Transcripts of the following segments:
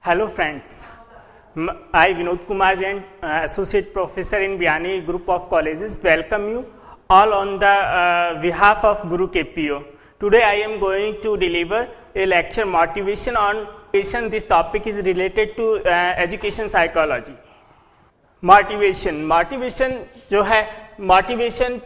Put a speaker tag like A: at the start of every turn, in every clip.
A: Hello friends, I Vinod Kumar Jain, Associate Professor in Biyani Group of Colleges, welcome you all on the behalf of Guru KPO. Today I am going to deliver a lecture motivation on motivation. This topic is related to education psychology. Motivation जो है, motivation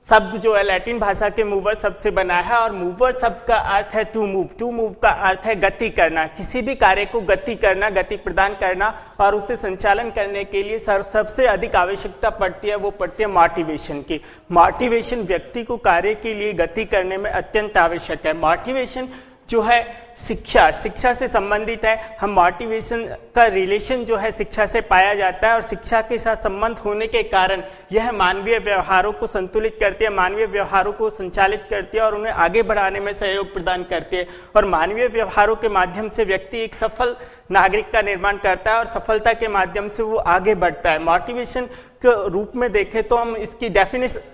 A: शब्द जो है Latin भाषा के mover शब्द से बना है और मूवर शब्द का अर्थ है टू मूव का अर्थ है गति करना, किसी भी कार्य को गति करना, गति प्रदान करना और उसे संचालन करने के लिए सबसे अधिक आवश्यकता पड़ती है, वो पड़ती है मोटिवेशन की। मोटिवेशन व्यक्ति को कार्य के लिए गति करने में अत्यंत आवश्यक है। मोटिवेशन जो है शिक्षा से संबंधित है। हम मोटिवेशन का रिलेशन जो है शिक्षा से पाया जाता है और शिक्षा के साथ संबंध होने के कारण यह मानवीय व्यवहारों को संतुलित करती है, मानवीय व्यवहारों को संचालित करती है और उन्हें आगे बढ़ाने में सहयोग प्रदान करती है। और मानवीय व्यवहारों के माध्यम से व्यक्ति एक सफल नागरिक का निर्माण करता है और सफलता के माध्यम से वो आगे बढ़ता है। मोटिवेशन के रूप में देखें तो हम इसकी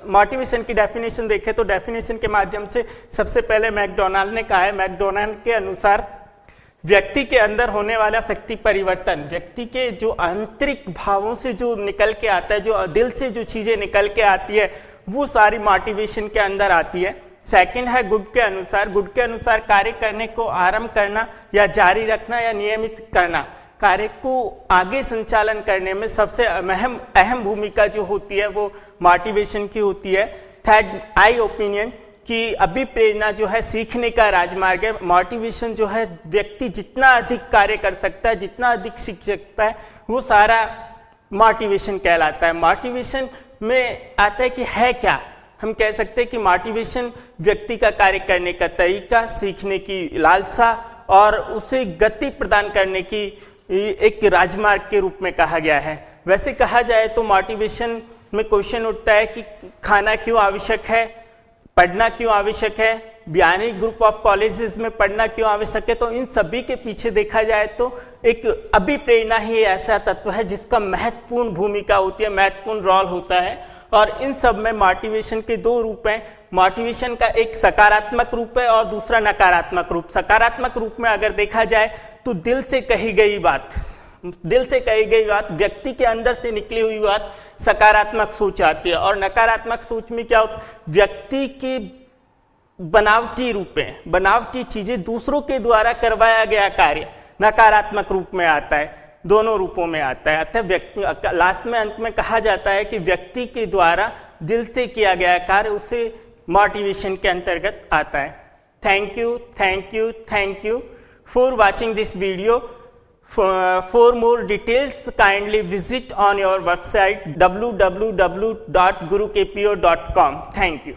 A: मोटिवेशन की डेफिनेशन देखें तो डेफिनेशन के माध्यम से सबसे पहले मैकडोनाल्ड ने कहा है, मैकडोनाल्ड के अनुसार व्यक्ति के अंदर होने वाला शक्ति परिवर्तन, व्यक्ति के जो आंतरिक भावों से जो निकल के आता है, जो दिल से जो चीजें निकल के आती है, वो सारी मोटिवेशन के अंदर आती है। सेकंड है गुड के अनुसार कार्य करने को आरंभ करना या जारी रखना या नियमित करना, कार्य को आगे संचालन करने में सबसे अहम भूमिका जो होती है वो मोटिवेशन की होती है। थर्ड आई ओपिनियन कि अभिप्रेरणा जो है सीखने का राजमार्ग है। मोटिवेशन जो है व्यक्ति जितना अधिक कार्य कर सकता है, जितना अधिक सीख सकता है, वो सारा मोटिवेशन कहलाता है। मोटिवेशन में आता है कि है क्या, हम कह सकते हैं कि मोटिवेशन व्यक्ति का कार्य करने का तरीका, सीखने की लालसा और उसे गति प्रदान करने की एक राजमार्ग के रूप में कहा गया है। वैसे कहा जाए तो मोटिवेशन में क्वेश्चन उठता है कि खाना क्यों आवश्यक है, पढ़ना क्यों आवश्यक है, बियानी ग्रुप ऑफ कॉलेजेस में पढ़ना क्यों आवश्यक है। तो इन सभी के पीछे देखा जाए तो एक अभिप्रेरणा ही ऐसा तत्व है जिसका महत्वपूर्ण भूमिका होती है, महत्वपूर्ण रोल होता है। और इन सब में मोटिवेशन के दो रूप हैं। मोटिवेशन का एक सकारात्मक रूप है और दूसरा नकारात्मक रूप। सकारात्मक रूप में अगर देखा जाए तो दिल से कही गई बात, व्यक्ति के अंदर से निकली हुई बात सकारात्मक सोच आती है। और नकारात्मक सोच में क्या होता है, व्यक्ति की बनावटी चीजें, दूसरों के द्वारा करवाया गया कार्य नकारात्मक रूप में आता है, दोनों रूपों में आता है। अतः व्यक्ति लास्ट में अंत में कहा जाता है कि व्यक्ति के द्वारा दिल से किया गया कार्य उसे मोटिवेशन के अंतर्गत आता है। Thank you for watching this video. For more details, kindly visit on your website www.gurukpo.com. Thank you.